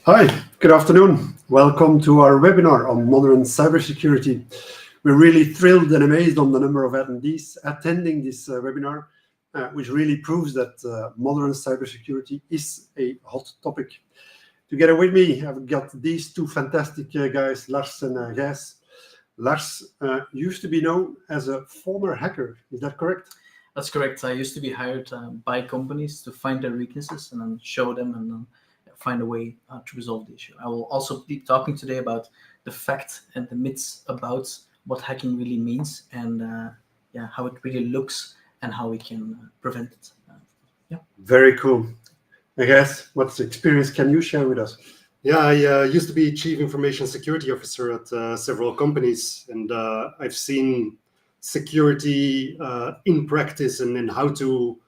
Hi, good afternoon. Welcome to our webinar on modern cybersecurity We're really thrilled and amazed on the number of attendees attending this webinar, which really proves that modern cybersecurity is a hot topic. Together with me, I've got these two fantastic guys, Lars and Gijs. Lars used to be known as a former hacker. Is that correct? That's correct. I used to be hired by companies to find their weaknesses and then show them and then find a way to resolve the issue. I will also be talking today about the fact and the myths about what hacking really means and how it really looks and how we can prevent it. Very cool. I guess, what experience can you share with us? Yeah, I used to be Chief Information Security Officer at several companies, and I've seen security in practice and how to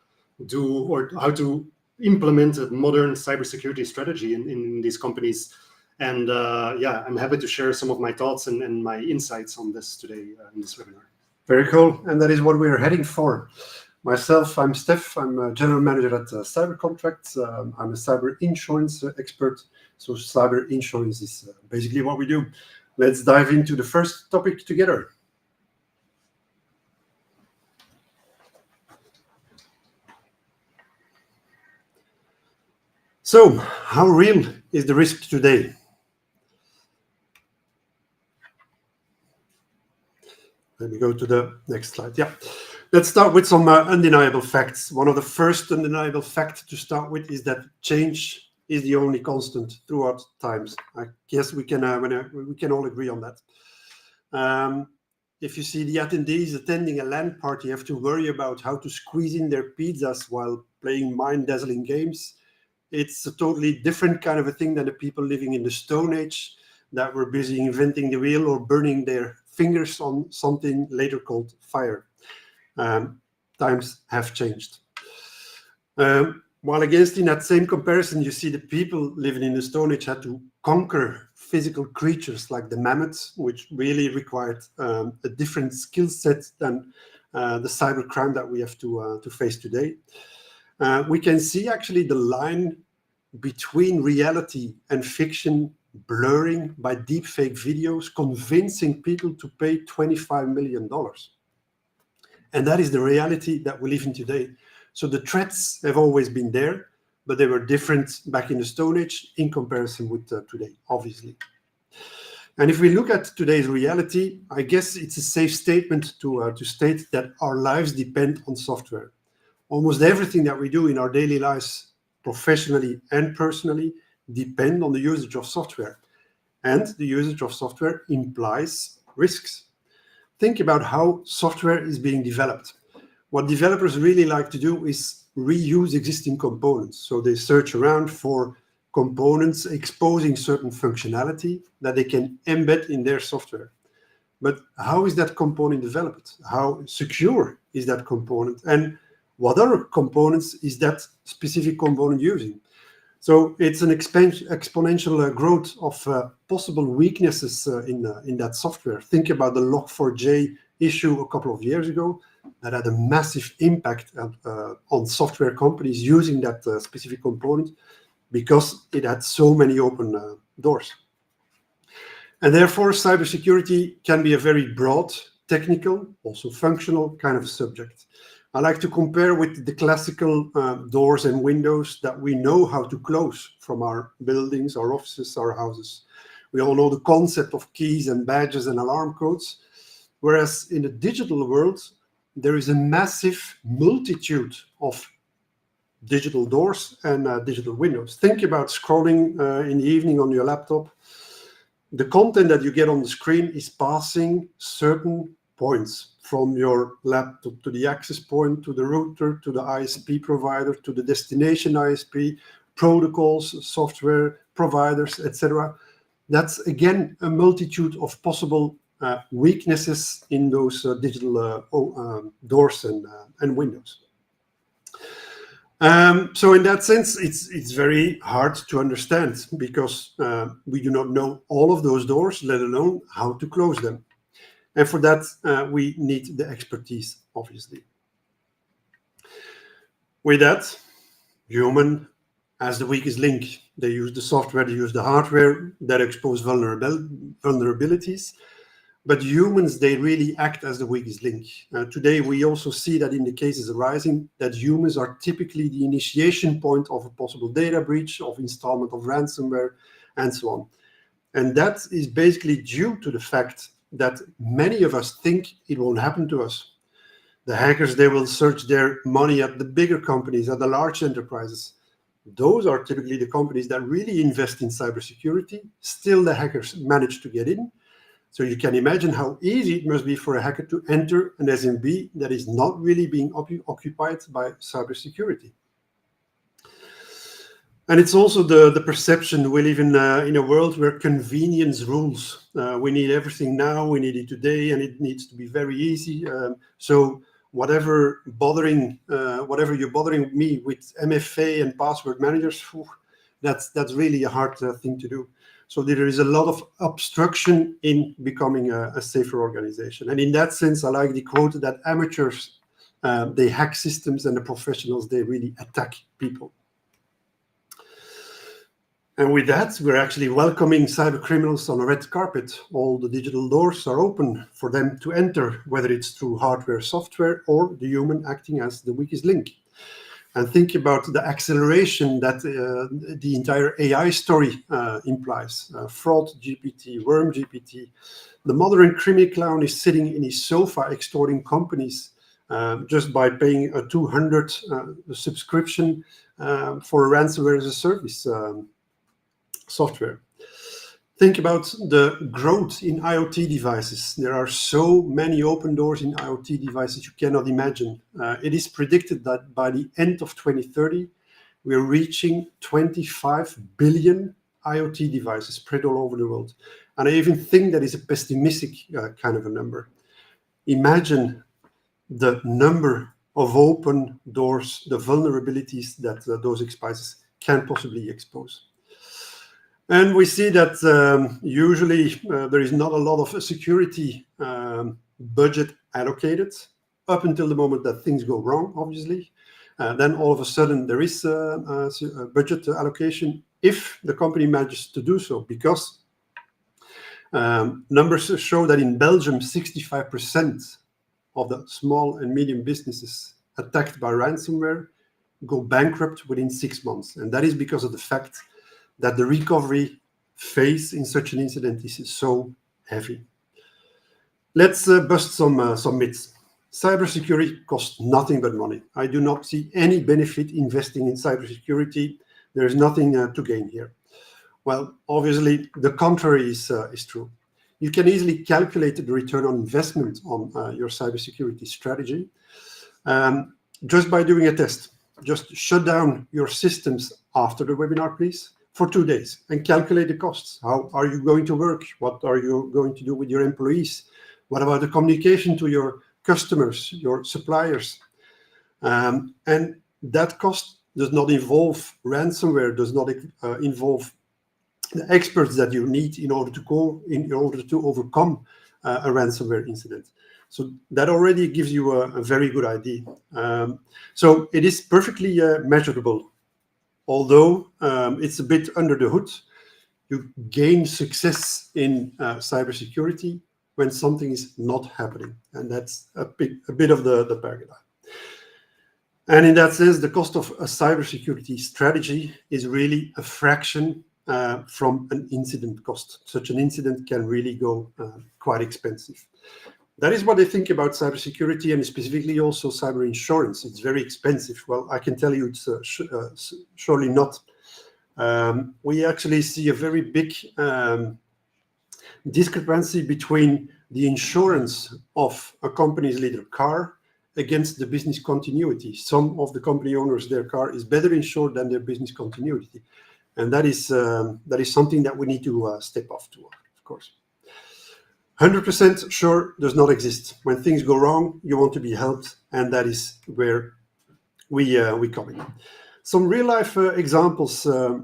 do or how to implement a modern cybersecurity strategy in these companies. And I'm happy to share some of my thoughts and my insights on this today in this webinar. Very cool, and that is what we're heading for. Myself, I'm Steph. I'm a general manager at Cyber Contracts. I'm a cyber insurance expert. So cyber insurance is basically what we do. Let's dive into the first topic together. So, how real is the risk today? Let me go to the next slide. Yeah. Let's start with some undeniable facts. One of the first undeniable facts to start with is that change is the only constant throughout times. I guess we can all agree on that. If you see the attendees attending a LAN party have to worry about how to squeeze in their pizzas while playing mind-dazzling games, it's a totally different kind of a thing than the people living in the Stone Age that were busy inventing the wheel or burning their fingers on something later called fire. Times have changed. While against in that same comparison, you see the people living in the Stone Age had to conquer physical creatures like the mammoths, which really required a different skill set than the cybercrime that we have to face today. We can see actually the line between reality and fiction blurring by deepfake videos, convincing people to pay $25 million. And that is the reality that we live in today. So the threats have always been there, but they were different back in the Stone Age in comparison with today, obviously. And if we look at today's reality, I guess it's a safe statement to state that our lives depend on software. Almost everything that we do in our daily lives, professionally and personally, depend on the usage of software. And the usage of software implies risks. Think about how software is being developed. What developers really like to do is reuse existing components. So they search around for components exposing certain functionality that they can embed in their software. But how is that component developed? How secure is that component? And what other components is that specific component using? So it's an exponential growth of possible weaknesses in that software. Think about the Log4j issue a couple of years ago that had a massive impact on software companies using that specific component because it had so many open doors. And therefore, cybersecurity can be a very broad, technical, also functional kind of subject. I like to compare with the classical doors and windows that we know how to close from our buildings, our offices, our houses. We all know the concept of keys and badges and alarm codes, whereas in the digital world, there is a massive multitude of digital doors and digital windows. Think about scrolling in the evening on your laptop. The content that you get on the screen is passing certain points from your laptop to the access point, to the router, to the ISP provider, to the destination ISP, protocols, software providers, etc. That's, again, a multitude of possible weaknesses in those digital doors and windows. So in that sense, it's very hard to understand because we do not know all of those doors, let alone how to close them. And for that, we need the expertise, obviously. With that, human as the weakest link. They use the software, they use the hardware that expose vulnerabilities. But humans, they really act as the weakest link. Today, we also see that in the cases arising, that humans are typically the initiation point of a possible data breach, of installment of ransomware, and so on. And that is basically due to the fact that many of us think it won't happen to us. The hackers, they will search their money at the bigger companies, at the large enterprises. Those are typically the companies that really invest in cybersecurity. Still, the hackers manage to get in. So you can imagine how easy it must be for a hacker to enter an SMB that is not really being occupied by cybersecurity. And it's also the perception we live in a world where convenience rules. We need everything now, we need it today, and it needs to be very easy. So whatever you're bothering me with MFA and password managers, that's really a hard thing to do. So there is a lot of obstruction in becoming a safer organization. And in that sense, I like the quote that amateurs, they hack systems, and the professionals, they really attack people. And with that, we're actually welcoming cybercriminals on a red carpet. All the digital doors are open for them to enter, whether it's through hardware, software, or the human acting as the weakest link. And think about the acceleration that the entire AI story implies. Fraud GPT, worm GPT. The modern criminal clown is sitting in his sofa extorting companies just by paying a 200 subscription for a ransomware as a service software. Think about the growth in IoT devices. There are so many open doors in IoT devices you cannot imagine. It is predicted that by the end of 2030, we're reaching 25 billion IoT devices spread all over the world. And I even think that is a pessimistic kind of a number. Imagine the number of open doors, the vulnerabilities that those devices can possibly expose. And we see that usually there is not a lot of security budget allocated up until the moment that things go wrong, obviously. Then all of a sudden there is a budget allocation if the company manages to do so, because numbers show that in Belgium, 65% of the small and medium businesses attacked by ransomware go bankrupt within 6 months. And that is because of the fact that the recovery phase in such an incident is so heavy. Let's bust some myths. Cybersecurity costs nothing but money. I do not see any benefit investing in cybersecurity. There is nothing to gain here. Well, obviously, the contrary is true. You can easily calculate the return on investment on your cybersecurity strategy just by doing a test. Just shut down your systems after the webinar, please, for 2 days and calculate the costs. How are you going to work? What are you going to do with your employees? What about the communication to your customers, your suppliers? And that cost does not involve ransomware, does not involve the experts that you need in order to overcome a ransomware incident. So that already gives you a very good idea. So it is perfectly measurable. Although it's a bit under the hood, you gain success in cybersecurity when something is not happening. And that's a bit of the paradigm. And in that sense, the cost of a cybersecurity strategy is really a fraction from an incident cost. Such an incident can really go quite expensive. That is what I think about cybersecurity, and specifically also cyber insurance. It's very expensive. Well, I can tell you it's surely not. We actually see a very big discrepancy between the insurance of a company's leader car against the business continuity. Some of the company owners, their car is better insured than their business continuity. And that is something that we need to step off to, of course. 100% sure does not exist. When things go wrong, you want to be helped, and that is where we come in. Some real life examples that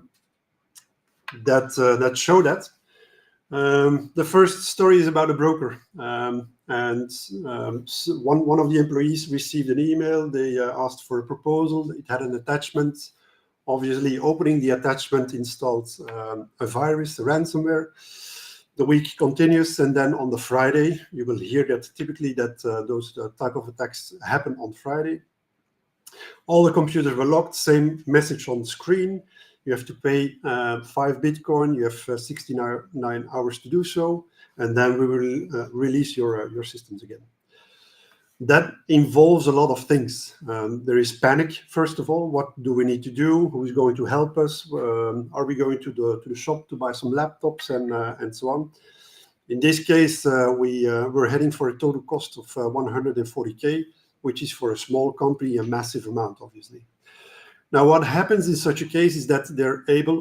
show that. The first story is about a broker, and one of the employees received an email. They asked for a proposal. It had an attachment. Obviously, opening the attachment installed a virus, a ransomware. the week continues, and then on the Friday, you will hear that typically that those type of attacks happen on Friday. All the computers were locked, same message on the screen. You have to pay 5 Bitcoin. You have 69 hours to do so, and then we will release your systems again. That involves a lot of things. There is panic, first of all. What do we need to do? Who is going to help us? Are we going to the shop to buy some laptops and so on? In this case, we were heading for a total cost of 140K, which is for a small company a massive amount, obviously. Now, what happens in such a case is that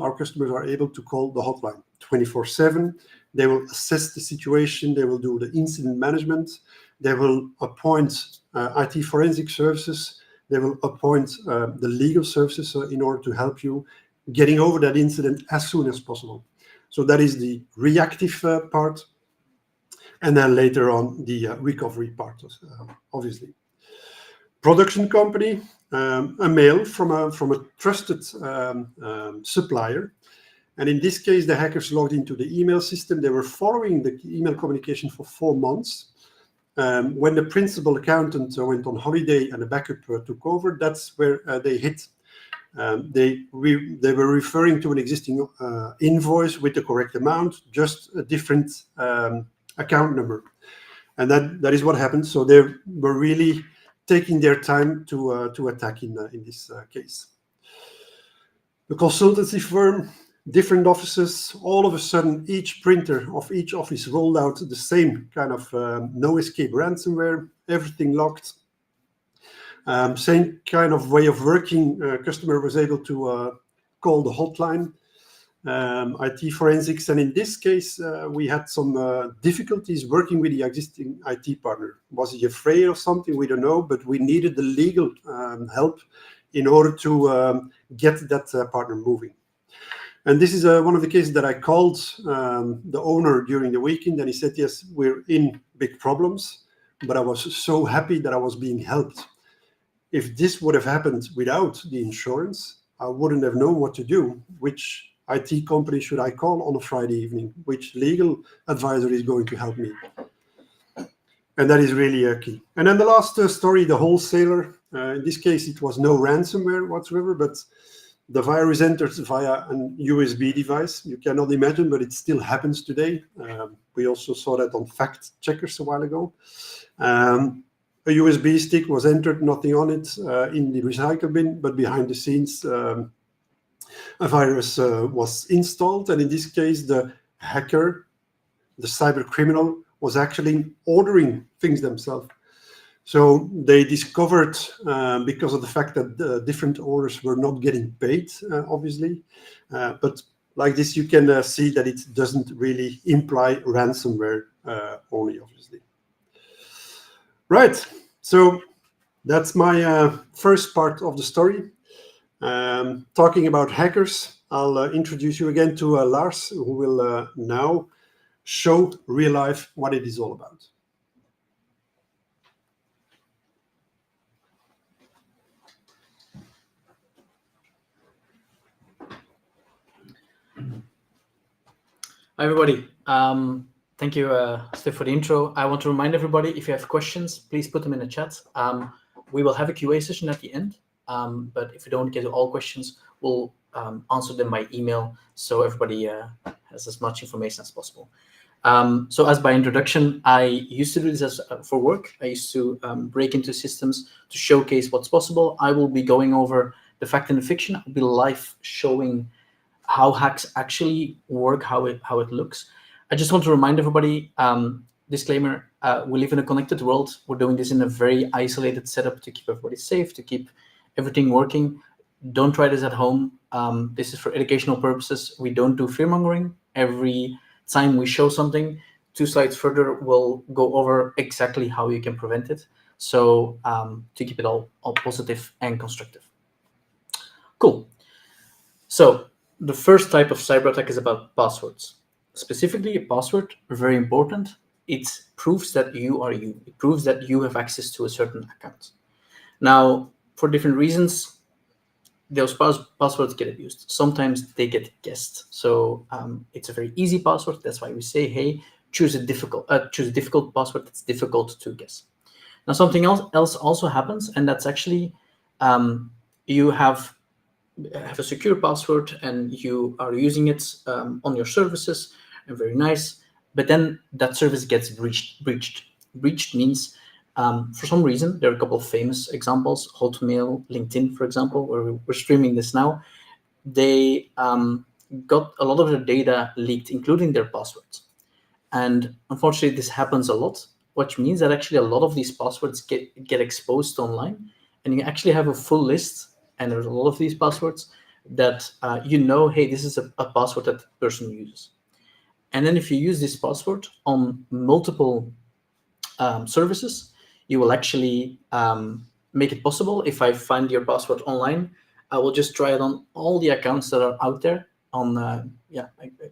our customers are able to call the hotline 24/7. They will assess the situation. They will do the incident management. They will appoint IT forensic services. They will appoint the legal services in order to help you getting over that incident as soon as possible. So that is the reactive part. And then later on, the recovery part, obviously. Production company, a mail from a trusted supplier. And in this case, the hackers logged into the email system. They were following the email communication for 4 months. When the principal accountant went on holiday and the backup took over, that's where they hit. They were referring to an existing invoice with the correct amount, just a different account number. And that is what happened. So they were really taking their time to attack in this case. The consultancy firm, different offices, all of a sudden each printer of each office rolled out the same kind of no escape ransomware, everything locked. Same kind of way of working. Customer was able to call the hotline, IT forensics, and in this case we had some difficulties working with the existing IT partner. Was he afraid of something? We don't know, but we needed the legal help in order to get that partner moving. And this is one of the cases that I called the owner during the weekend, and he said, yes, we're in big problems, but I was so happy that I was being helped. If this would have happened without the insurance, I wouldn't have known what to do. Which IT company should I call on a Friday evening? Which legal advisor is going to help me? And that is really key. And then the last story, the wholesaler. In this case, it was no ransomware whatsoever, but the virus enters via an USB device. You cannot imagine, but it still happens today. We also saw that on fact checkers a while ago. A USB stick was entered, nothing on it, in the recycle bin, but behind the scenes, a virus was installed. And in this case, the hacker, the cybercriminal, was actually ordering things themselves. So they discovered, because of the fact that different orders were not getting paid, obviously. But like this, you can see that it doesn't really imply ransomware only, obviously. Right, so that's my first part of the story. Talking about hackers, I'll introduce you again to Lars, who will now show real life what it is all about. Hi, everybody. Thank you, Steve, for the intro. I want to remind everybody, if you have questions, please put them in the chat. We will have a QA session at the end, but if we don't get to all questions, we'll answer them by email, so everybody has as much information as possible. So as by introduction, I used to do this for work. I used to break into systems to showcase what's possible. I will be going over the fact and the fiction. I'll be live showing how hacks actually work, how it looks. I just want to remind everybody, disclaimer, we live in a connected world. We're doing this in a very isolated setup to keep everybody safe, to keep everything working. Don't try this at home. This is for educational purposes. We don't do fear-mongering. Every time we show something, 2 slides further, we'll go over exactly how you can prevent it. So to keep it all positive and constructive. Cool. So the first type of cyber attack is about passwords. Specifically, a password, very important. It proves that you are you. It proves that you have access to a certain account. Now, for different reasons, those passwords get abused. Sometimes they get guessed. So it's a very easy password. That's why we say, hey, choose a difficult password that's difficult to guess. Now, something else also happens, and that's actually you have a secure password and you are using it on your services, and very nice. But then that service gets breached. Breached means for some reason, there are a couple of famous examples, Hotmail, LinkedIn, for example, where we're streaming this now. They got a lot of their data leaked, including their passwords. And unfortunately, this happens a lot, which means that actually a lot of these passwords get exposed online. And you actually have a full list, and there's a lot of these passwords that hey, this is a password that the person uses. And then if you use this password on multiple services, you will actually make it possible. If I find your password online, I will just try it on all the accounts that are out there. I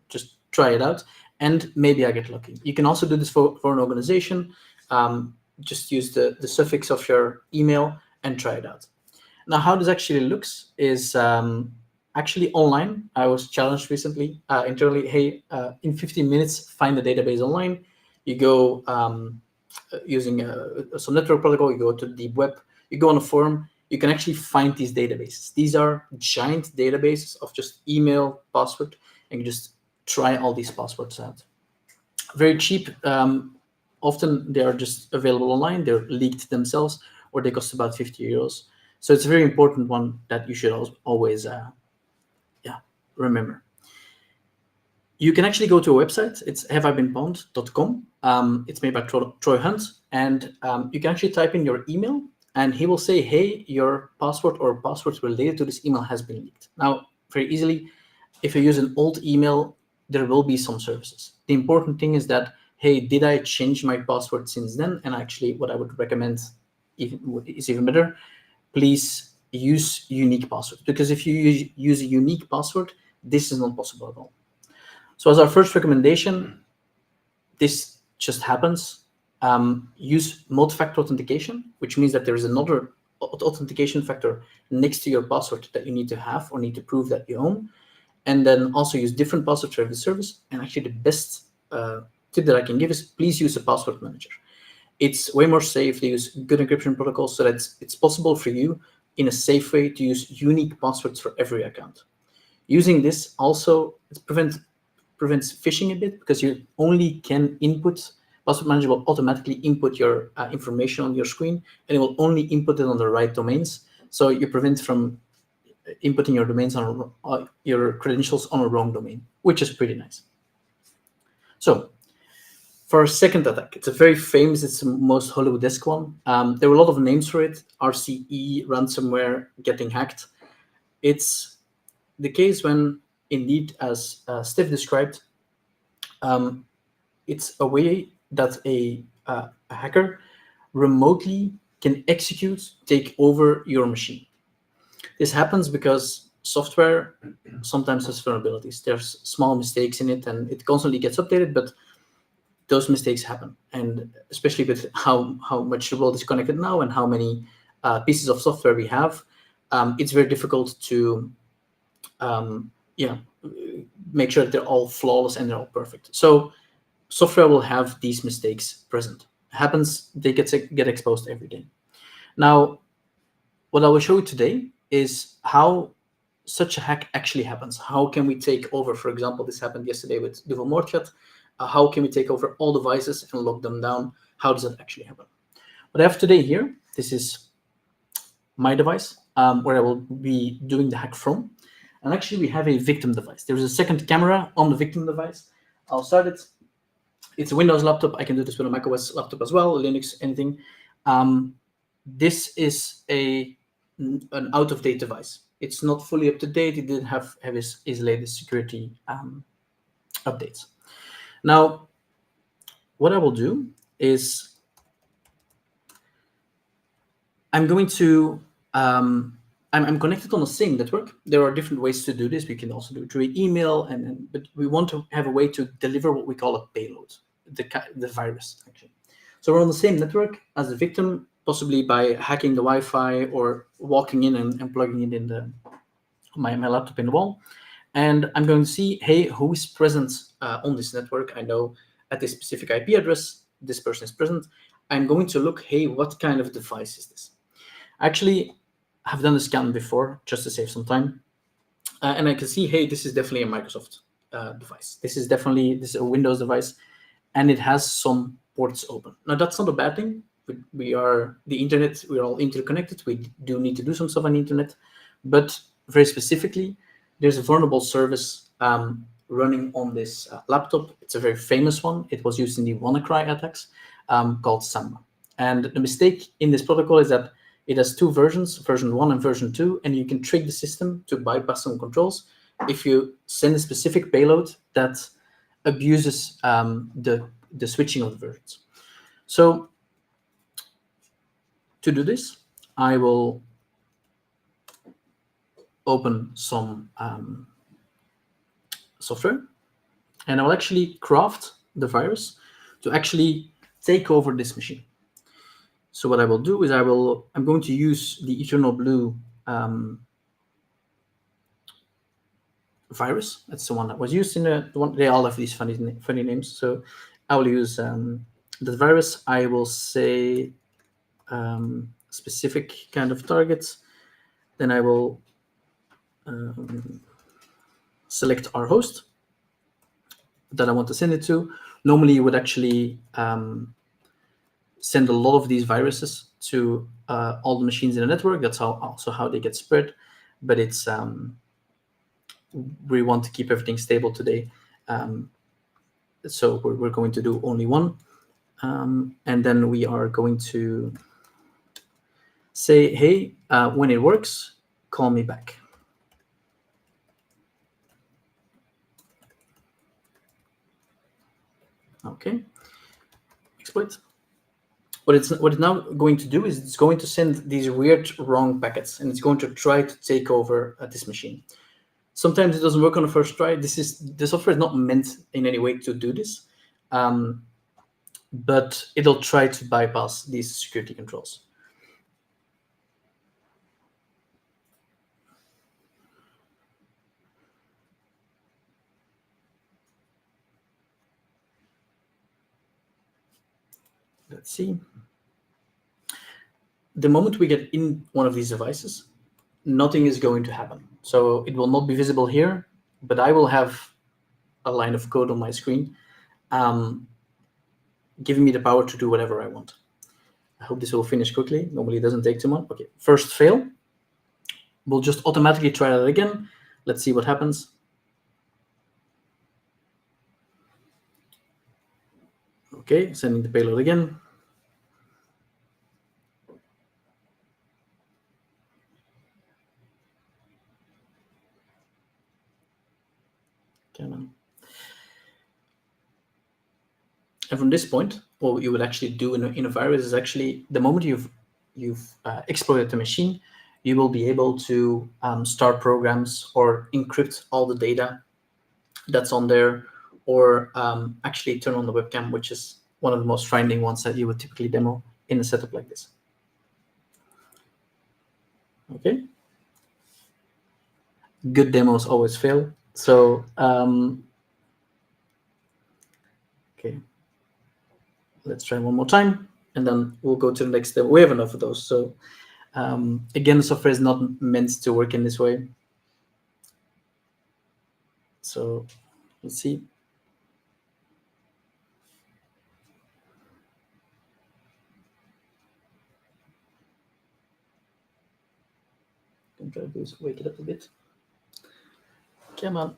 just try it out, and maybe I get lucky. You can also do this for an organization. Just use the suffix of your email and try it out. Now, how this actually looks is actually online. I was challenged recently internally, hey, in 15 minutes, find the database online. You go using some network protocol, you go to the deep web, you go on a forum, you can actually find these databases. These are giant databases of just email, password, and you just try all these passwords out. Very cheap. Often they are just available online, they're leaked themselves, or they cost about 50 euros. So it's a very important one that you should always remember. You can actually go to a website. It's haveibeenpwned.com. It's made by Troy Hunt, and you can actually type in your email, and he will say, hey, your password or passwords related to this email has been leaked. Now, very easily, if you use an old email, there will be some services. The important thing is that, hey, did I change my password since then? And actually, what I would recommend is even better. Please use unique passwords, because if you use a unique password, this is not possible at all. So as our first recommendation, this just happens. Use multi-factor authentication, which means that there is another authentication factor next to your password that you need to have or need to prove that you own. And then also use different passwords for every service. And actually the best tip that I can give is please use a password manager. It's way more safe to use good encryption protocols so that it's possible for you in a safe way to use unique passwords for every account. Using this also prevents phishing a bit, because you only can input, password manager will automatically input your information on your screen, and it will only input it on the right domains. So you prevent from inputting your domains on your credentials on a wrong domain, which is pretty nice. So for our second attack, it's a very famous, it's the most Hollywoodesque one. There were a lot of names for it: RCE, ransomware, getting hacked. It's the case when, indeed, as Steph described, it's a way that a hacker remotely can take over your machine. This happens because software sometimes has vulnerabilities. There's small mistakes in it, and it constantly gets updated, but those mistakes happen. And especially with how much the world is connected now and how many pieces of software we have, it's very difficult to make sure that they're all flawless and they're all perfect. So software will have these mistakes present. It happens, they get exposed every day. Now, what I will show you today is how such a hack actually happens. How can we take over, for example, this happened yesterday with Duvel Moorchat. How can we take over all devices and lock them down? How does that actually happen? What I have today here, this is my device, where I will be doing the hack from. And actually, we have a victim device. There's a second camera on the victim device. I'll start it. It's a Windows laptop. I can do this with a macOS laptop as well, Linux, anything. This is an out-of-date device. It's not fully up to date. It didn't have his latest security updates. Now, what I will do is I'm going to I'm connected on the same network. There are different ways to do this. We can also do it through email, but we want to have a way to deliver what we call a payload, the virus, actually. So we're on the same network as the victim, possibly by hacking the Wi-Fi or walking in and plugging it in my laptop in the wall, and I'm going to see, hey, who is present on this network? I know at this specific IP address, this person is present. I'm going to look, hey, what kind of device is this? Actually, I've done the scan before just to save some time. And I can see, hey, this is definitely a Microsoft device. This is a Windows device, and it has some ports open. Now, that's not a bad thing. We are the internet. We're all interconnected. We do need to do some stuff on the internet, but very specifically, there's a vulnerable service running on this laptop. It's a very famous one. It was used in the WannaCry attacks, called Samba. And the mistake in this protocol is that it has two versions, version 1 and version 2, and you can trick the system to bypass some controls if you send a specific payload that abuses the switching of the versions. So to do this, I will open some software, and I will actually craft the virus to actually take over this machine. So what I will do is I'm going to use the Eternal Blue virus. That's the one that was used in the one. They all have these funny names. So I will use the virus. I will say specific kind of targets. Then I will select our host that I want to send it to. Normally, you would actually send a lot of these viruses to all the machines in the network. That's also how they get spread. But it's we want to keep everything stable today, so we're going to do only one, and then we are going to say, hey, when it works, call me back. Okay, exploit. What it's now going to do is it's going to send these weird wrong packets, and it's going to try to take over this machine. Sometimes it doesn't work on the first try. The software is not meant in any way to do this, but it'll try to bypass these security controls. Let's see. The moment we get in one of these devices, nothing is going to happen. So it will not be visible here, but I will have a line of code on my screen giving me the power to do whatever I want. I hope this will finish quickly. Normally it doesn't take too long. Okay, first fail. We'll just automatically try that again. Let's see what happens. Okay, sending the payload again. Come on. And from this point, what you would actually do in a virus is actually the moment you've exploited the machine, you will be able to start programs or encrypt all the data that's on there, or actually turn on the webcam, which is one of the most frightening ones that you would typically demo in a setup like this. Okay. Good demos always fail. So, okay. Let's try one more time, and then we'll go to the next step. We have enough of those. So again, the software is not meant to work in this way. So let's see. I'm trying to do is wake it up a bit. Come on.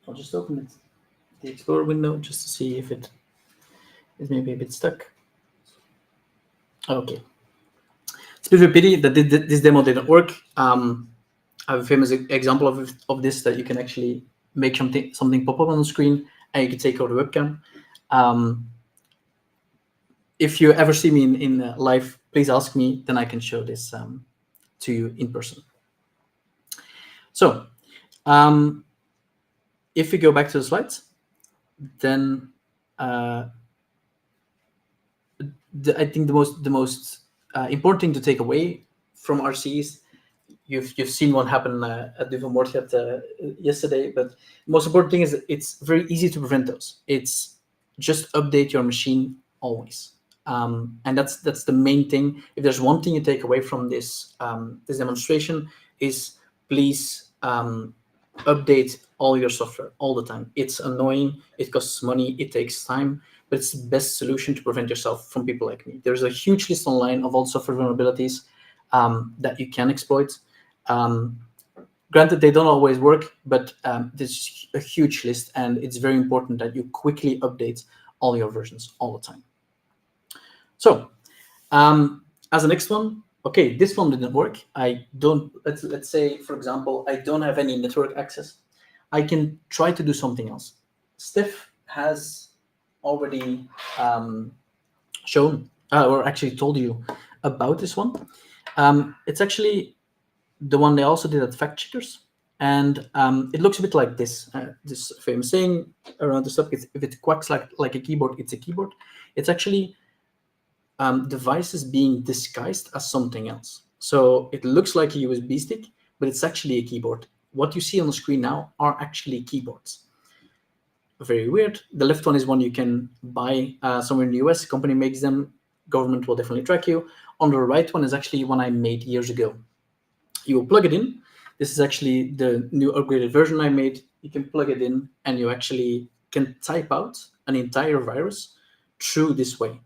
I'll just open it, the Explorer window, just to see if it is maybe a bit stuck. Okay. It's a bit of a pity that this demo didn't work. I have a famous example of this, that you can actually make something pop up on the screen, and you can take over the webcam. If you ever see me in live, please ask me, then I can show this to you in person. So, if we go back to the slides, then I think the most important thing to take away from RCs. You've seen what happened at Duvel Moordgat yesterday, but the most important thing is it's very easy to prevent those. It's just update your machine always, and that's the main thing. If there's one thing you take away from this this demonstration, is please update all your software all the time. It's annoying, it costs money, it takes time, but it's the best solution to prevent yourself from people like me. There's a huge list online of all software vulnerabilities that you can exploit. Granted, they don't always work, but there's a huge list, and it's very important that you quickly update all your versions all the time. So, as the next one, okay, this one didn't work. I don't, let's say, for example, I don't have any network access. I can try to do something else. Steph has already shown, or actually told you about this one. It's actually the one they also did at Fact Checkers, and it looks a bit like this. This famous saying around the subject: if it quacks like a keyboard, it's a keyboard. It's actually devices being disguised as something else. So it looks like a USB stick, but it's actually a keyboard. What you see on the screen now are actually keyboards. Very weird. The left one is one you can buy somewhere in the US. Company makes them. Government will definitely track you. On the right one is actually one I made years ago. You will plug it in. This is actually the new upgraded version I made. You can plug it in, and you actually can type out an entire virus through this way.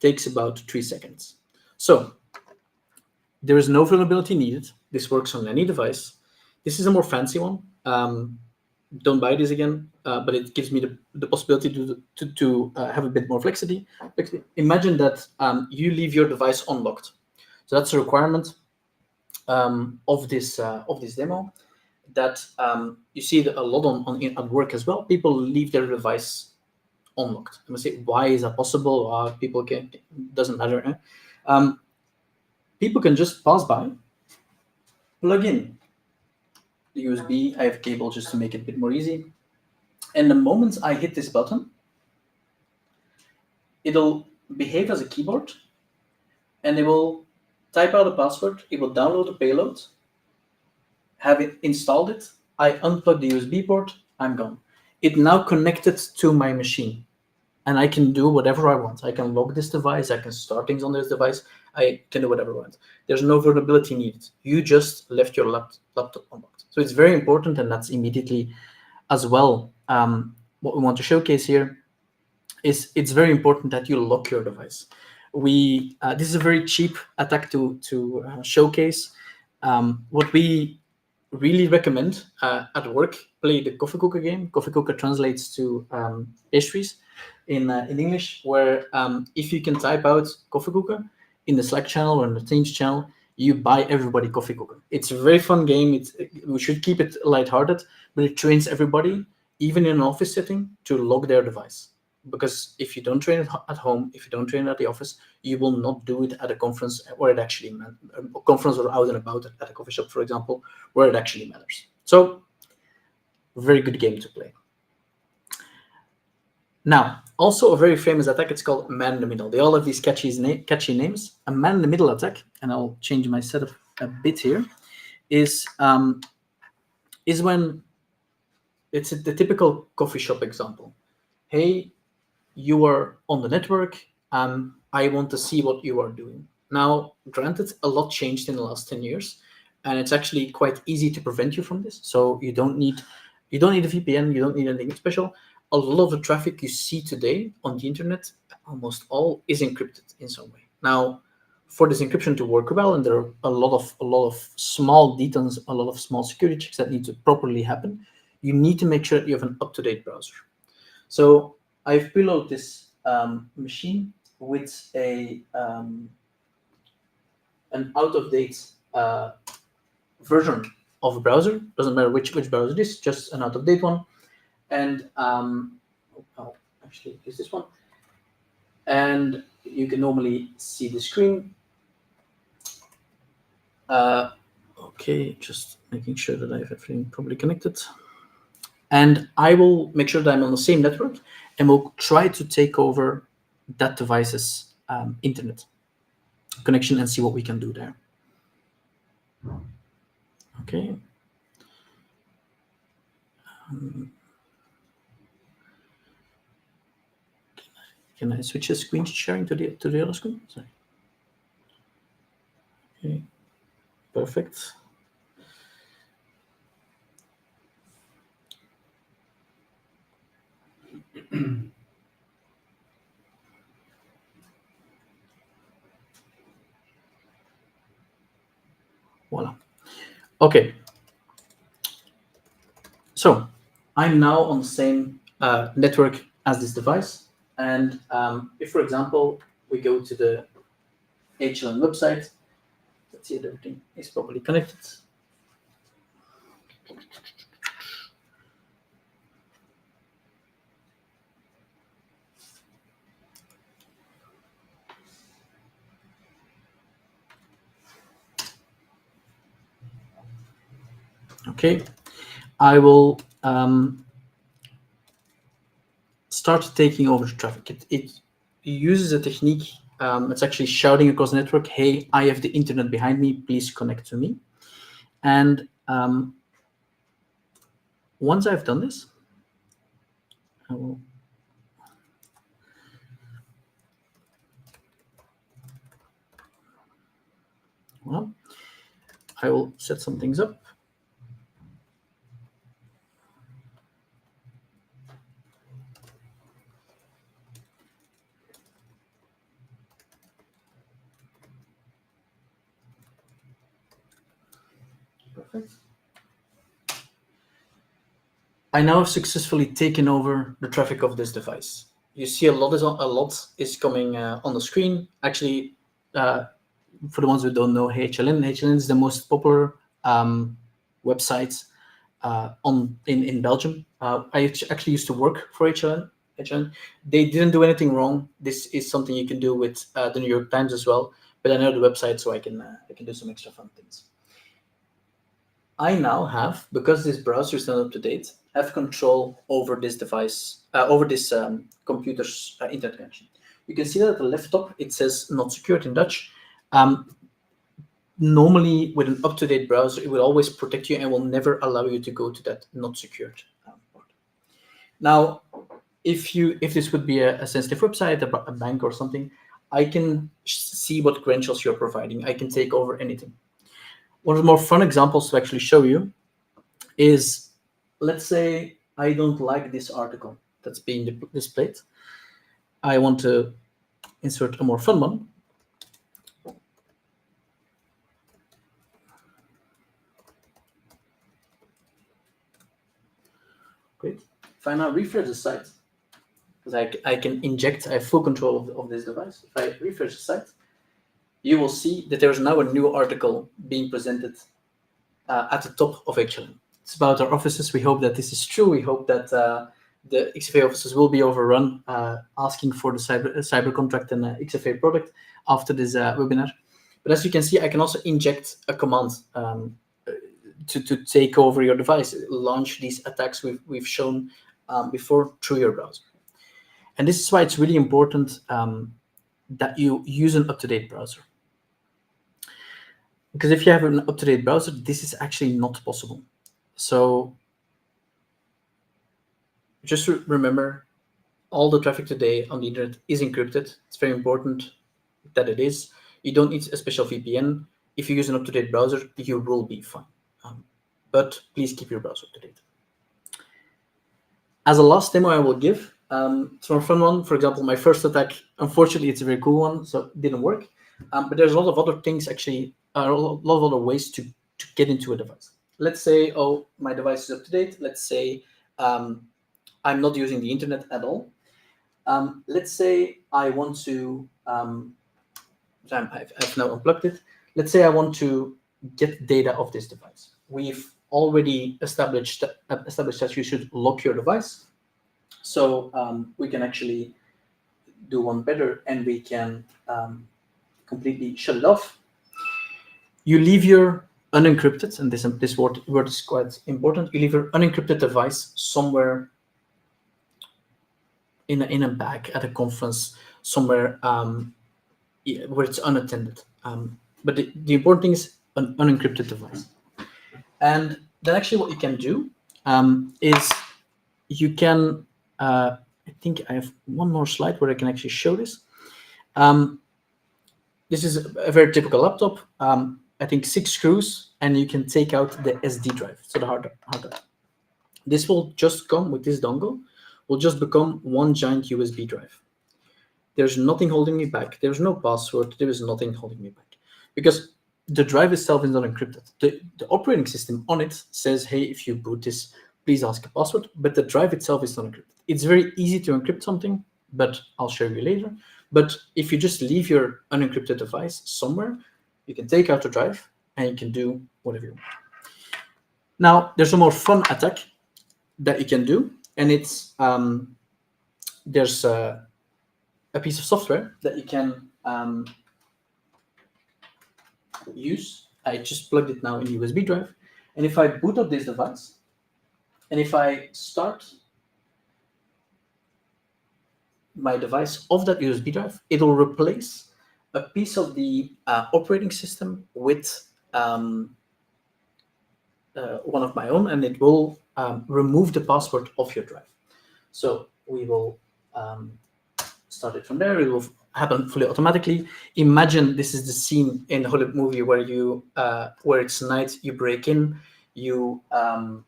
Takes about 3 seconds. So there is no vulnerability needed. This works on any device. This is a more fancy one. Don't buy this again, but it gives me the possibility to have a bit more flexibility. Imagine that you leave your device unlocked. So that's a requirement of this demo. That you see a lot at work as well. People leave their device unlocked. I'm gonna say, why is that possible? People can, doesn't matter. People can just pass by, plug in the USB. I have a cable just to make it a bit more easy. And the moment I hit this button, it'll behave as a keyboard, and it will type out a password. It will download the payload, have it installed it. I unplug the USB port. I'm gone. It now connected to my machine, and I can do whatever I want. I can log this device. I can start things on this device. I can do whatever I want. There's no vulnerability needed. You just left your laptop unlocked. So it's very important, and that's immediately as well what we want to showcase here. Is it's very important that you lock your device. This is a very cheap attack to showcase. What we really recommend at work, play the coffee cooker game. Coffee cooker translates to pastries in English, where if you can type out coffee cooker in the Slack channel or in the Teams channel, you buy everybody coffee cooker. It's a very fun game. We should keep it lighthearted, but it trains everybody, even in an office setting, to lock their device. Because if you don't train it at home, if you don't train it at the office, you will not do it at a conference where it actually matters. A conference or out and about at a coffee shop, for example, where it actually matters. So, very good game to play. Now, also a very famous attack. It's called man in the middle. They all have these catchy names. A man in the middle attack, and I'll change my setup a bit here, is when it's the typical coffee shop example. Hey, you are on the network. I want to see what you are doing. Now, granted, a lot changed in the last 10 years, and it's actually quite easy to prevent you from this. So you don't need a VPN. You don't need anything special. A lot of the traffic you see today on the internet, almost all, is encrypted in some way. Now, for this encryption to work well, and there are a lot of small details, a lot of small security checks that need to properly happen, you need to make sure that you have an up-to-date browser. So I've preloaded this machine with an out-of-date version of a browser. Doesn't matter which browser it is, just an out-of-date one. And actually, is this one? And you can normally see the screen. Okay, just making sure that I have everything properly connected. And I will make sure that I'm on the same network, and we'll try to take over that device's internet. connection and see what we can do there. Okay. Can I switch the screen sharing to the other screen? Sorry. Okay. Perfect. Voila. Okay. So I'm now on the same network as this device. And if, for example, we go to the HLN website, let's see if everything is properly connected. Okay, I will start taking over the traffic. It uses a technique. It's actually shouting across the network, "Hey, I have the internet behind me. Please connect to me." And once I've done this, I will. Well, I will set some things up. Perfect. I now have successfully taken over the traffic of this device. You see a lot is coming on the screen. Actually, for the ones who don't know HLN is the most popular website in Belgium. I actually used to work for HLN. They didn't do anything wrong. This is something you can do with the New York Times as well. But I know the website, so I can do some extra fun things. I now have, because this browser is not up to date, have control over this device, over this computer's internet connection. You can see that at the left top, it says not secured in Dutch. Normally, with an up-to-date browser, it will always protect you and will never allow you to go to that not secured part. Now, if this would be a sensitive website, a bank or something, I can see what credentials you're providing. I can take over anything. One of the more fun examples to actually show you is, let's say I don't like this article that's being displayed. I want to insert a more fun one. Great. If I now refresh the site, because I can inject, I have full control of this device. If I refresh the site, you will see that there is now a new article being presented at the top of HLN. It's about our offices. We hope that this is true. We hope that the XFA offices will be overrun, asking for the cyber contract and XFA product after this webinar. But as you can see, I can also inject a command to take over your device, launch these attacks we've shown before through your browser. And this is why it's really important that you use an up-to-date browser. Because if you have an up-to-date browser, this is actually not possible. So just remember, all the traffic today on the internet is encrypted. It's very important that it is. You don't need a special VPN. If you use an up-to-date browser, you will be fine. But please keep your browser up to date. As a last demo I will give, it's a fun one. For example, my first attack, unfortunately, it's a very cool one, so it didn't work. But there's a lot of other things, actually, a lot of other ways to get into a device. Let's say, oh, my device is up to date. Let's say I'm not using the internet at all. Let's say I want to, I've now unplugged it. Let's say I want to get data of this device. We've already established that you should lock your device. So we can actually do one better, and we can completely shut it off. You leave your unencrypted, and this word is quite important. You leave your unencrypted device somewhere in a bag at a conference, somewhere where it's unattended. But the important thing is an unencrypted device. And then actually what you can do is you can, I think I have one more slide where I can actually show this. This is a very typical laptop. I think 6 screws, and you can take out the SD drive, so the hard drive. This will just come with this dongle, will just become one giant USB drive. There's nothing holding me back. There's no password. There is nothing holding me back, because the drive itself is not encrypted. The operating system on it says, hey, if you boot this, please ask a password, but the drive itself is not encrypted. It's very easy to encrypt something, but I'll show you later. But if you just leave your unencrypted device somewhere, you can take out the drive and you can do whatever you want. Now, there's a more fun attack that you can do, and it's there's a piece of software that you can use. I just plugged it now in the USB drive, and if I boot up this device, and if I start my device off that USB drive, it will replace a piece of the operating system with one of my own, and it will remove the password of your drive. So we will start it from there. It will happen fully automatically. Imagine this is the scene in a Hollywood movie where you where it's night, you break in, you want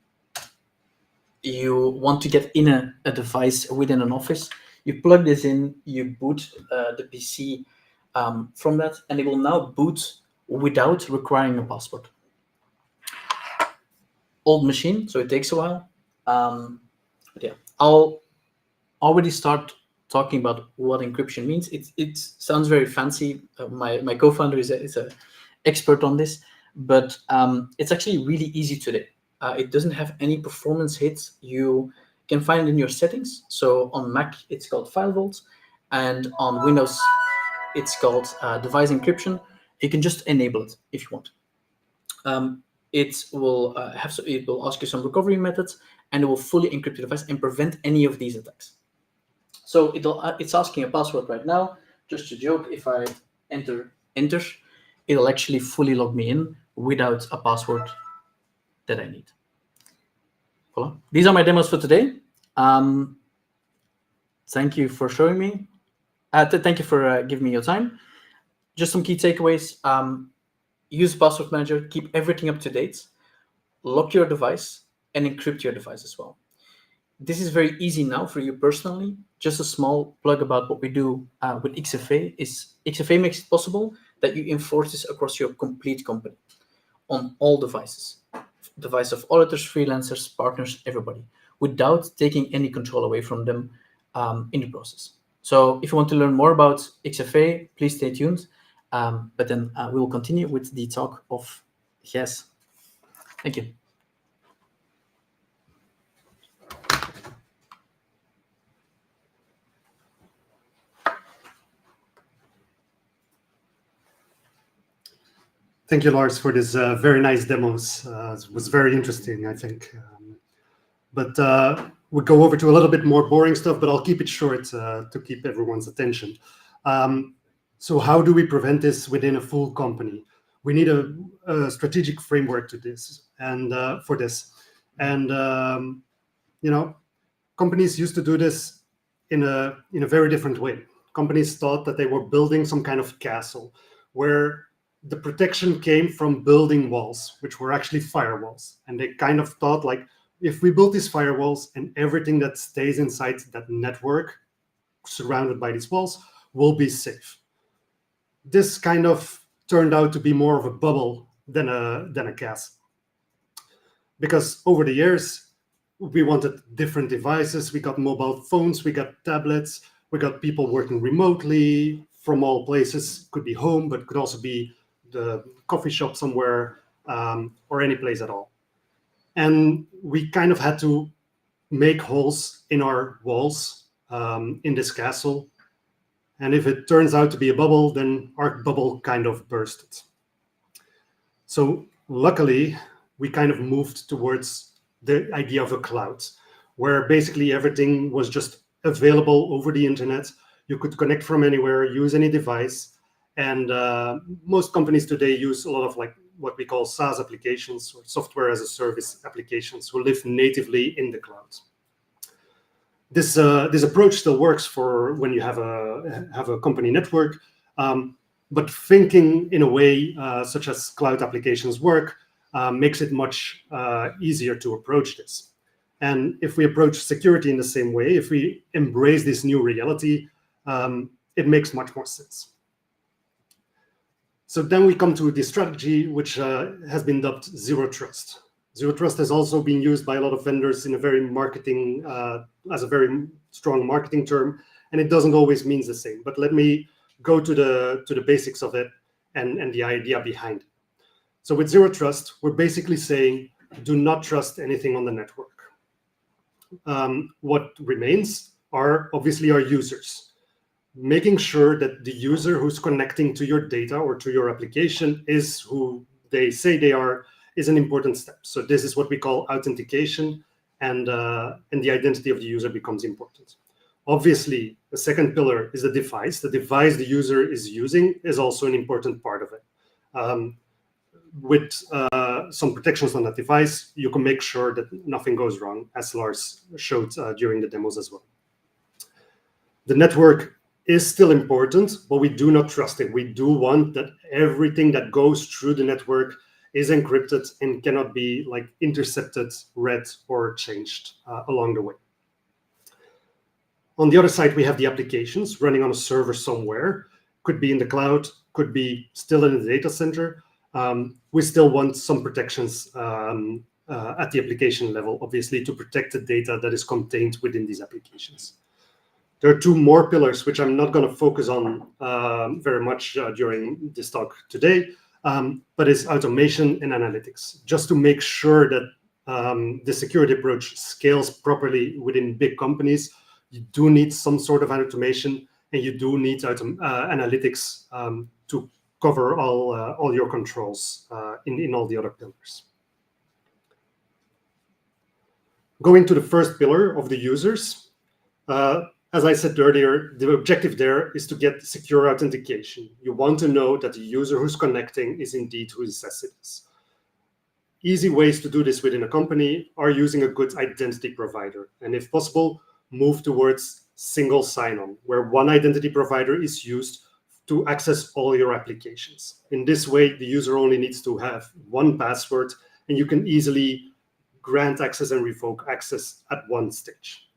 to get in a device within an office. You plug this in, you boot the PC from that, and it will now boot without requiring a password. Old machine, so it takes a while. But yeah, I'll already start talking about what encryption means. It sounds very fancy. My co-founder is a expert on this, but it's actually really easy today. It doesn't have any performance hits. You can find it in your settings. So on Mac, it's called File Vault, and on Windows, it's called Device Encryption. You can just enable it if you want. It will it will ask you some recovery methods, and it will fully encrypt your device and prevent any of these attacks. So it's asking a password right now. Just a joke, if I enter, it'll actually fully log me in without a password that I need. Voilà. These are my demos for today. Thank you for showing me. Thank you for giving me your time. Just some key takeaways. Use password manager, keep everything up to date, lock your device, and encrypt your device as well. This is very easy now for you personally. Just a small plug about what we do with XFA is XFA makes it possible that you enforce this across your complete company on all devices. Device of auditors, freelancers, partners, everybody, without taking any control away from them in the process. So if you want to learn more about XFA, please stay tuned. But then we will continue with the talk of Gijs. Thank you. Thank you, Lars, for this very nice demos. It was very interesting, I think. But we'll go over to a little bit more boring stuff, but I'll keep it short to keep everyone's attention. So how do we prevent this within a full company? We need a strategic framework to this and for this. And you know, companies used to do this in a very different way. Companies thought that they were building some kind of castle where the protection came from building walls, which were actually firewalls. And they kind of thought, like, if we build these firewalls and everything that stays inside that network surrounded by these walls will be safe. This kind of turned out to be more of a bubble than a castle. Because over the years, we wanted different devices. We got mobile phones, we got tablets, we got people working remotely from all places. Could be home, but could also be the coffee shop somewhere, or any place at all. And we kind of had to make holes in our walls in this castle. And if it turns out to be a bubble, then our bubble kind of bursted. So luckily, we kind of moved towards the idea of a cloud, where basically everything was just available over the internet. You could connect from anywhere, use any device, And most companies today use a lot of like what we call SaaS applications, or software as a service applications, who live natively in the cloud. This approach still works for when you have a company network, but thinking in a way such as cloud applications work makes it much easier to approach this. And if we approach security in the same way, if we embrace this new reality, it makes much more sense. So then we come to the strategy, which has been dubbed Zero Trust. Zero Trust has also been used by a lot of vendors in a very marketing, as a very strong marketing term, and it doesn't always mean the same. But let me go to the basics of it and the idea behind it. So with Zero Trust, we're basically saying, do not trust anything on the network. What remains are obviously our users. Making sure that the user who's connecting to your data or to your application is who they say they are is an important step. So this is what we call authentication, and the identity of the user becomes important. Obviously, the second pillar is the device. The device the user is using is also an important part of it. With some protections on that device, you can make sure that nothing goes wrong, as Lars showed during the demos as well. The network is still important, but we do not trust it. We do want that everything that goes through the network is encrypted and cannot be like intercepted, read, or changed along the way. On the other side, we have the applications running on a server somewhere. Could be in the cloud, could be still in the data center. We still want some protections at the application level, obviously, to protect the data that is contained within these applications. There are two more pillars, which I'm not going to focus on very much during this talk today, but it's automation and analytics, just to make sure that the security approach scales properly within big companies. You do need some sort of automation, and you do need analytics to cover all your controls in all the other pillars. Going to the first pillar of the users, as I said earlier, the objective there is to get secure authentication. You want to know that the user who's connecting is indeed who it says it is. Easy ways to do this within a company are using a good identity provider, and if possible, move towards single sign-on, where one identity provider is used to access all your applications. In this way, the user only needs to have one password, and you can easily grant access and revoke access at one stage.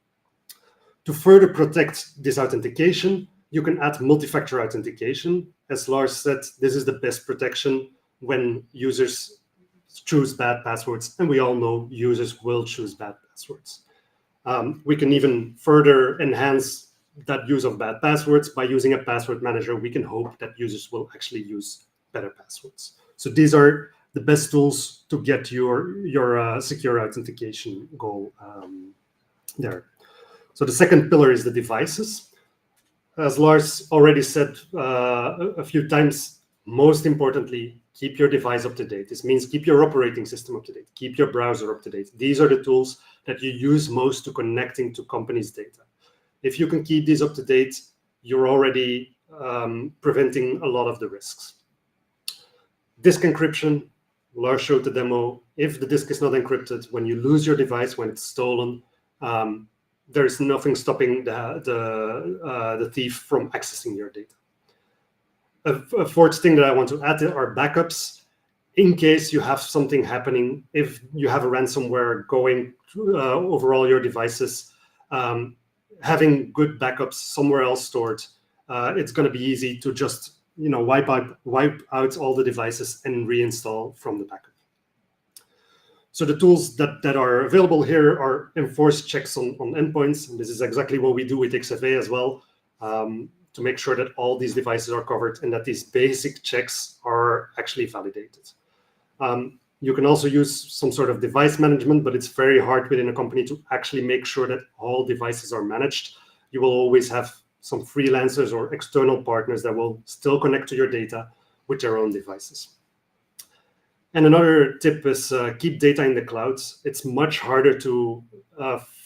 To further protect this authentication, you can add multi-factor authentication. As Lars said, this is the best protection when users choose bad passwords, and we all know users will choose bad passwords. We can even further enhance that use of bad passwords by using a password manager. We can hope that users will actually use better passwords. So these are the best tools to get your secure authentication goal there. So the second pillar is the devices. As Lars already said a few times, most importantly, keep your device up to date. This means keep your operating system up to date, keep your browser up to date. These are the tools that you use most to connecting to companies' data. If you can keep these up to date, you're already preventing a lot of the risks. Disk encryption, Lars showed the demo. If the disk is not encrypted, when you lose your device, when it's stolen, there is nothing stopping the thief from accessing your data. A fourth thing that I want to add are backups. In case you have something happening, if you have a ransomware going over all your devices, having good backups somewhere else stored, it's going to be easy to just wipe out all the devices and reinstall from the backup. So the tools that are available here are enforced checks on endpoints, and this is exactly what we do with XFA as well, to make sure that all these devices are covered and that these basic checks are actually validated. You can also use some sort of device management, but it's very hard within a company to actually make sure that all devices are managed. You will always have some freelancers or external partners that will still connect to your data with their own devices. And another tip is keep data in the cloud. It's much harder to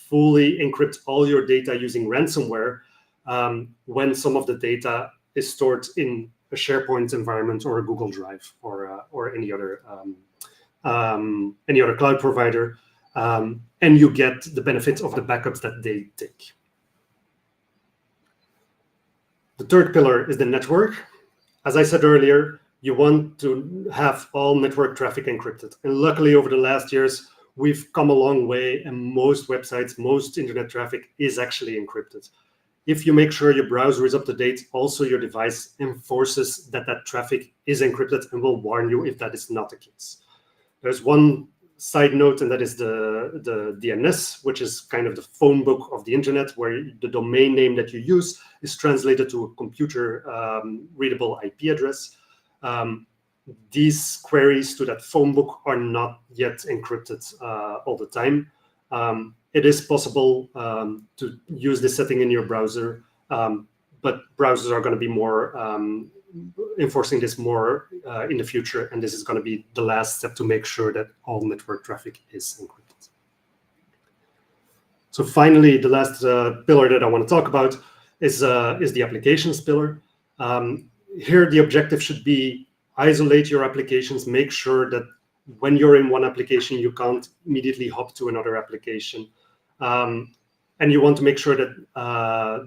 fully encrypt all your data using ransomware when some of the data is stored in a SharePoint environment or a Google Drive or any other cloud provider, and you get the benefit of the backups that they take. The third pillar is the network. As I said earlier, you want to have all network traffic encrypted. And luckily, over the last years, we've come a long way, and most websites, most internet traffic is actually encrypted. If you make sure your browser is up to date, also your device enforces that traffic is encrypted and will warn you if that is not the case. There's one side note, and that is the DNS, which is kind of the phone book of the internet, where the domain name that you use is translated to a computer readable IP address. These queries to that phone book are not yet encrypted all the time. It is possible to use this setting in your browser, but browsers are going to be more enforcing this more in the future, and this is going to be the last step to make sure that all network traffic is encrypted. So finally, the last pillar that I want to talk about is the applications pillar. Here, the objective should be isolate your applications, make sure that when you're in one application, you can't immediately hop to another application. And you want to make sure that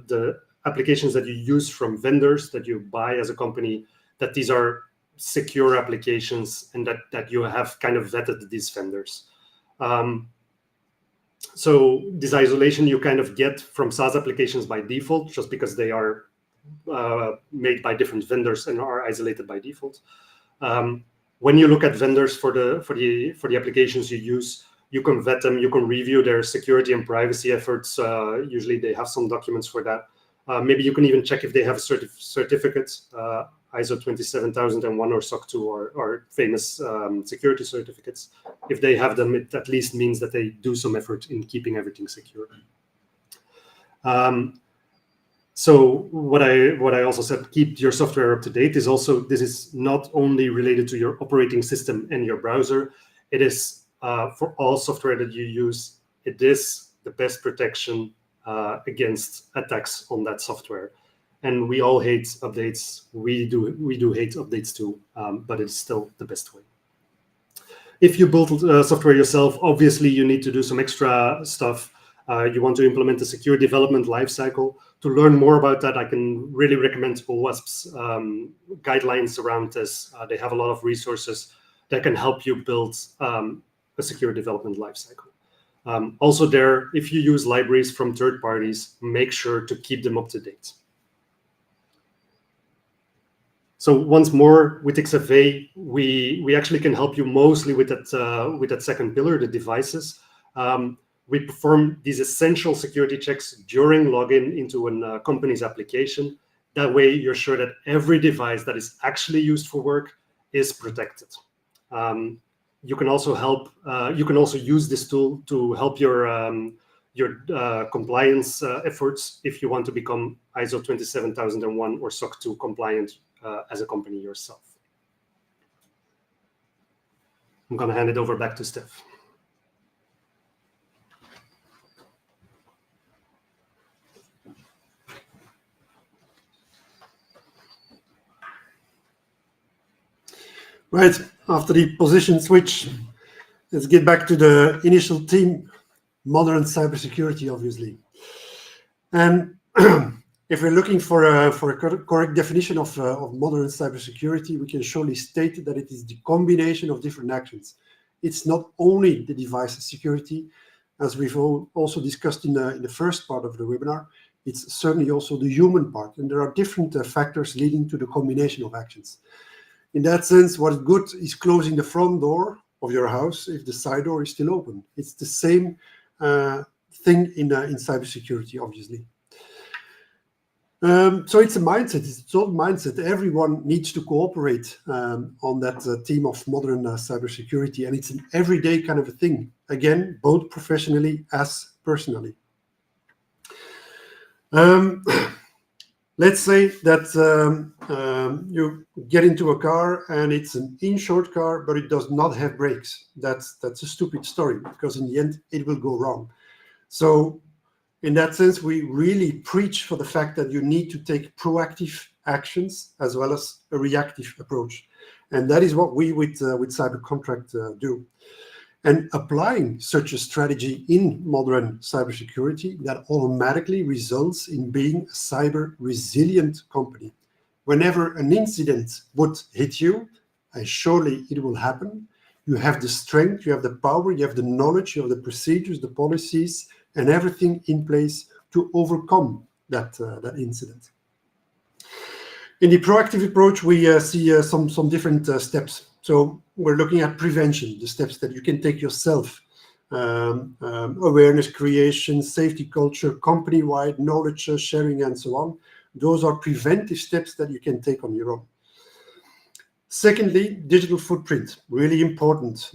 the applications that you use from vendors that you buy as a company, that these are secure applications and that you have kind of vetted these vendors. So this isolation you kind of get from SaaS applications by default, just because they are made by different vendors and are isolated by default. When you look at vendors for the applications you use, you can vet them, you can review their security and privacy efforts. Usually they have some documents for that. Maybe you can even check if they have certificates, ISO 27001 or SOC 2 or famous security certificates. If they have them, it at least means that they do some effort in keeping everything secure. So what I also said, keep your software up to date, is also, this is not only related to your operating system and your browser. It is for all software that you use. It is the best protection against attacks on that software. And we all hate updates. We do hate updates too, but it's still the best way. If you build software yourself, obviously you need to do some extra stuff. You want to implement a secure development lifecycle. To learn more about that, I can really recommend OWASP's guidelines around this. They have a lot of resources that can help you build a secure development lifecycle. Also there, if you use libraries from third parties, make sure to keep them up to date. So once more, with XFA, we actually can help you mostly with that second pillar, the devices. We perform these essential security checks during login into a company's application. That way, you're sure that every device that is actually used for work is protected. You can also help. You can also use this tool to help your compliance efforts if you want to become ISO 27001 or SOC 2 compliant as a company yourself. I'm going to hand it over back to Steph. Right, after the position switch, let's get back to the initial theme, modern cybersecurity, obviously. And if we're looking for a correct definition of modern cybersecurity, we can surely state that it is the combination of different actions. It's not only the device security, as we've also discussed in the first part of the webinar. It's certainly also the human part, and there are different factors leading to the combination of actions. In that sense, what's good is closing the front door of your house if the side door is still open. It's the same thing in cybersecurity, obviously. So it's a mindset. It's all mindset. Everyone needs to cooperate on that theme of modern cybersecurity, and it's an everyday kind of a thing. Again, both professionally as personally. Let's say that you get into a car and it's an insured car, but it does not have brakes. That's a stupid story, because in the end it will go wrong. So In that sense, we really preach for the fact that you need to take proactive actions as well as a reactive approach. And that is what we with CyberContract do. And applying such a strategy in modern cybersecurity, that automatically results in being a cyber resilient company. Whenever an incident would hit you, and surely it will happen, you have the strength, you have the power, you have the knowledge, you have the procedures, the policies, and everything in place to overcome that incident. In the proactive approach, we see some different steps. So we're looking at prevention, the steps that you can take yourself, awareness creation, safety culture, company-wide knowledge sharing, and so on. Those are preventive steps that you can take on your own. Secondly, digital footprint, really important.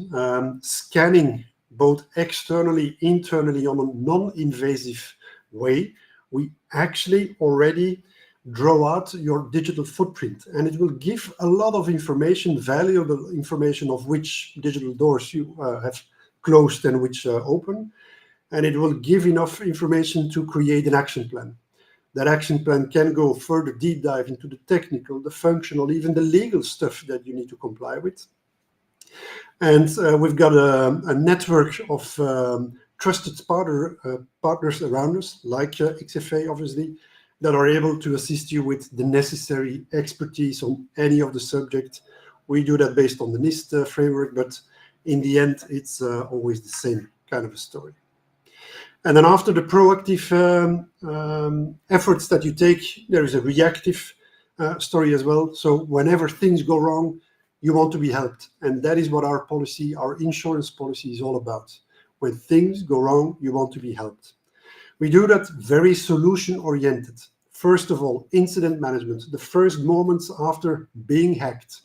Scanning both externally, internally on a non-invasive way. We actually already draw out your digital footprint, and it will give a lot of information, valuable information of which digital doors you have closed and which open, and it will give enough information to create an action plan. That action plan can go further deep dive into the technical, the functional, even the legal stuff that you need to comply with. And we've got a network of trusted partners around us, like XFA, obviously, that are able to assist you with the necessary expertise on any of the subject. We do that based on the NIST framework, but in the end, it's always the same kind of a story. And then after the proactive efforts that you take, there is a reactive story as well. So whenever things go wrong, you want to be helped. And that is what our policy, our insurance policy is all about. When things go wrong, you want to be helped. We do that very solution-oriented. First of all, incident management, the first moments after being hacked,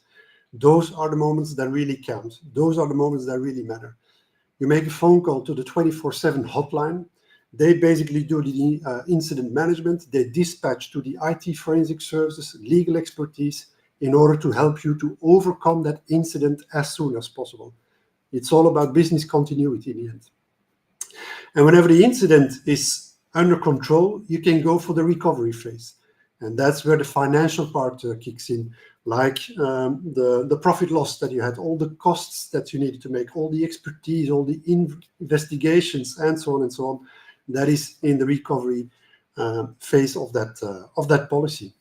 those are the moments that really count. Those are the moments that really matter. You make a phone call to the 24/7 hotline. They basically do the incident management. They dispatch to the IT forensic services, legal expertise, in order to help you to overcome that incident as soon as possible. It's all about business continuity in the end. And whenever the incident is under control, you can go for the recovery phase. And that's where the financial part kicks in, like the profit loss that you had, all the costs that you needed to make, all the expertise, all the investigations, and so on and so on. That is in the recovery phase of that policy.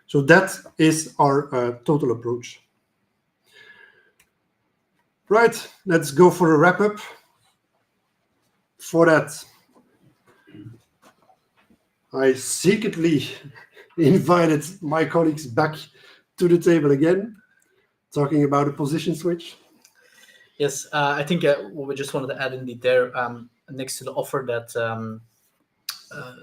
So that is our total approach. Right, let's go for a wrap-up. For that, I secretly invited my colleagues back to the table again, talking about a position switch. Yes, I think what we just wanted to add indeed there, next to the offer that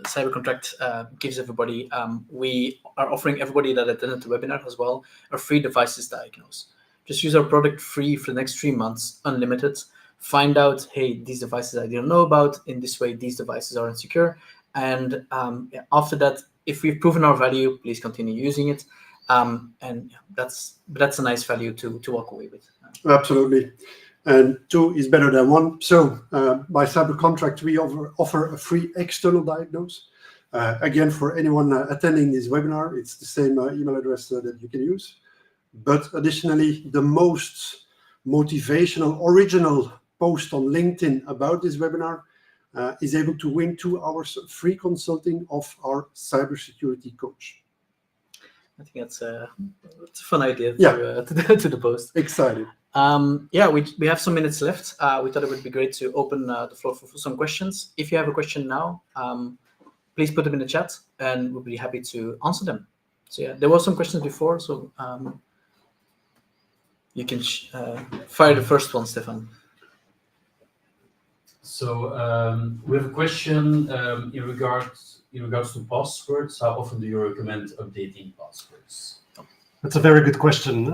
CyberContract gives everybody, we are offering everybody that attended the webinar as well a free devices diagnose. Just use our product free for the next 3 months, unlimited. Find out, hey, these devices I didn't know about. In this way, these devices are insecure. And after that, if we've proven our value, please continue using it. And that's a nice value to walk away with. Absolutely. And 2 is better than 1. So by CyberContract, we offer a free external diagnose. Again, for anyone attending this webinar, it's the same email address that you can use. But additionally, the most motivational, original post on LinkedIn about this webinar is able to win 2 hours free consulting of our cybersecurity coach. I think that's a fun idea to the post. Excited. We have some minutes left. We thought it would be great to open the floor for some questions. If you have a question now, please put them in the chat, and we'll be happy to answer them. So yeah, there were some questions before, so you can fire the first one, Stefan. So we have a question in regards to passwords. How often do you recommend updating passwords? That's a very good question.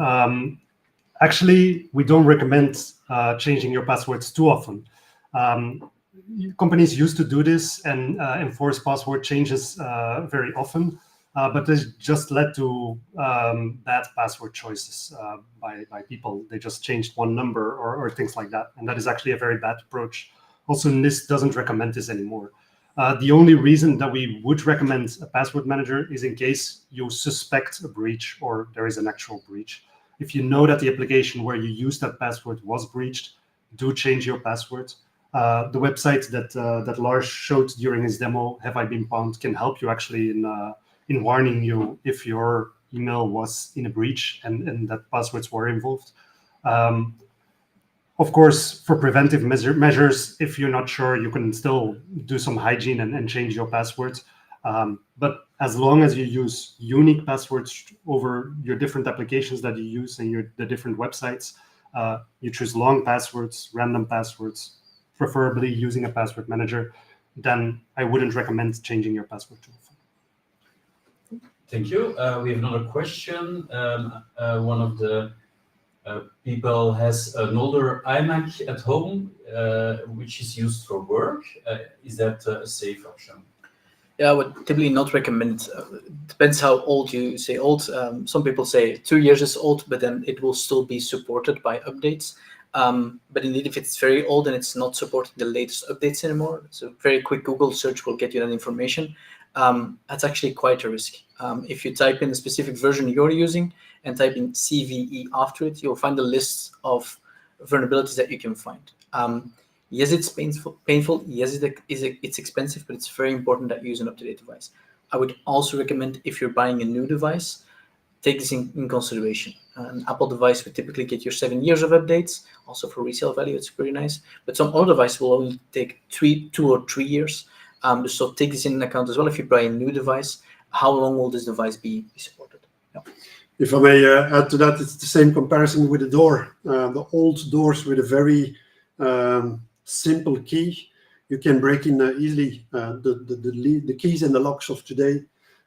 Actually, we don't recommend changing your passwords too often. Companies used to do this and enforce password changes very often, but this just led to bad password choices by people. They just changed one number or things like that, and that is actually a very bad approach. Also, NIST doesn't recommend this anymore. The only reason that we would recommend a password manager is in case you suspect a breach or there is an actual breach. If you know that the application where you use that password was breached, do change your password. The website that Lars showed during his demo, Have I Been Pwned, can help you actually in warning you if your email was in a breach and that passwords were involved. Of course, for preventive measures, if you're not sure, you can still do some hygiene and change your passwords. But as long as you use unique passwords over your different applications that you use and the different websites, you choose long passwords, random passwords, preferably using a password manager, then I wouldn't recommend changing your password too often. Thank you. We have another question. One of the people has an older iMac at home, which is used for work. Is that a safe option? Yeah, I would typically not recommend. Depends how old you say old. Some people say 2 years is old, but then it will still be supported by updates. But indeed, if it's very old and it's not supporting the latest updates anymore, so a very quick Google search will get you that information. That's actually quite a risk. If you type in the specific version you're using and type in CVE after it, you'll find a list of vulnerabilities that you can find. Yes, it's painful. Yes, it's expensive, but it's very important that you use an up-to-date device. I would also recommend, if you're buying a new device, take this in consideration. An Apple device would typically get your 7 years of updates. Also for resale value, it's pretty nice. But some other devices will only take 2 or 3 years. So take this in account as well. If you buy a new device, how long will this device be supported? Yeah. If I may add to that, it's the same comparison with the door. The old doors with a very simple key, you can break in easily. The keys and the locks of today,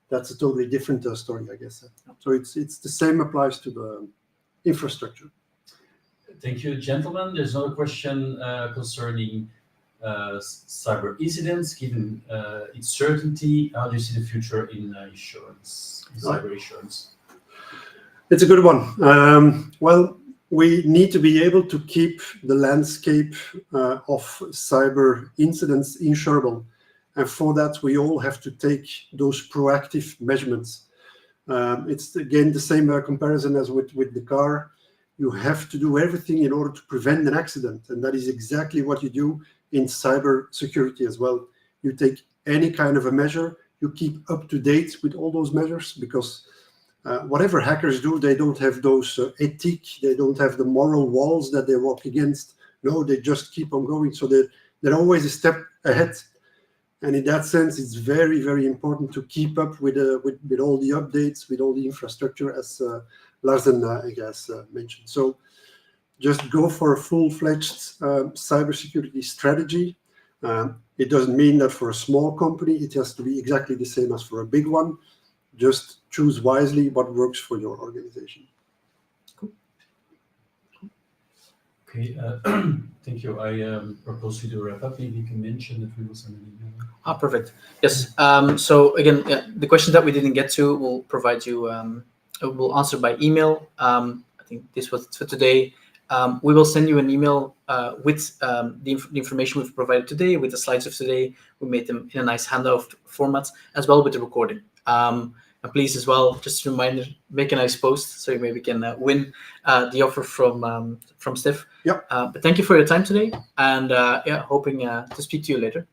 that's a totally different story, I guess. So it's the same applies to the infrastructure. Thank you, gentlemen. There's another question concerning cyber incidents, given its certainty. How do you see the future in insurance, in cyber insurance? It's a good one. Well, we need to be able to keep the landscape of cyber incidents insurable. And for that, we all have to take those proactive measurements. It's, again, the same comparison as with the car. You have to do everything in order to prevent an accident. And that is exactly what you do in cybersecurity as well. You take any kind of a measure, you keep up to date with all those measures, because whatever hackers do, they don't have those ethics, they don't have the moral walls that they walk against. No, they just keep on going. So they're always a step ahead. And in that sense, it's very, very important to keep up with all the updates, with all the infrastructure, as Larsen, I guess, mentioned. So just go for a full-fledged cybersecurity strategy. It doesn't mean that for a small company, it has to be exactly the same as for a big one. Just choose wisely what works for your organization. Cool. Okay, thank you. I propose we do a wrap up. Maybe you can mention that we will send an email. Perfect. Yes. So again, the questions that we didn't get to, we'll provide you. We'll answer by email. I think this was for today. We will send you an email with the information we've provided today, with the slides of today. We made them in a nice handout format, as well with the recording. And please, as well, just a reminder, make a nice post so maybe we can win the offer from Steph. Yep. But thank you for your time today, and hoping to speak to you later.